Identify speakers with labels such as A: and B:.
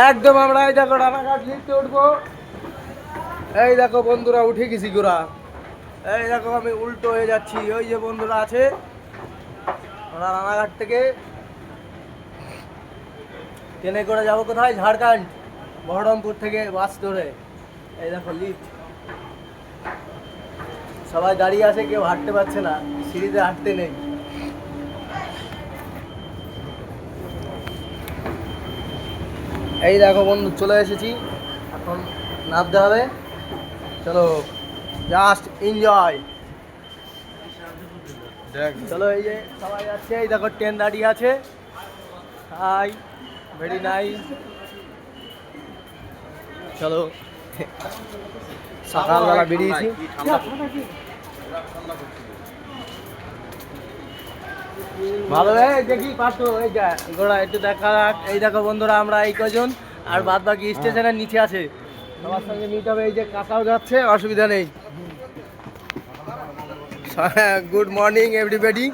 A: একদম আমরা এই দেখো রানাঘাট লিফটে উঠবো। এই দেখো বন্ধুরা উঠে গেছি গোরা। এই দেখো আমি উল্টো হয়ে যাচ্ছি, ওই যে বন্ধুরা আছে। আমরা রানাঘাট থেকে ট্রেনে করে যাবো কোথায়, ঝাড়খণ্ড, বহরমপুর থেকে বাস ধরে। এই দেখো লিফট, সবাই দাঁড়িয়ে আছে, কেউ হাঁটতে পারছে না, সিঁড়িতে হাঁটতে নেই। এই দেখো বন্ধু চলে এসেছি, এখন নামতে হবে। চলো জাস্ট এনজয়। চলো এই যে সবাই যাচ্ছে, এই দেখো ট্রেন দাঁড়িয়ে আছে। Hi, very nice. চলো সকালবেলা বেরিয়েছি। ভালো দেখি পাঠো এই গোড়া একটু দেখা রাখ। এই দেখো বন্ধুরা আমরা এই কজন, আর বাদ বাকি স্টেশনের নিচে আছে, সবার সঙ্গে মিট হবে। এই যে কাকাও যাচ্ছে, অসুবিধা নেই। Good morning everybody.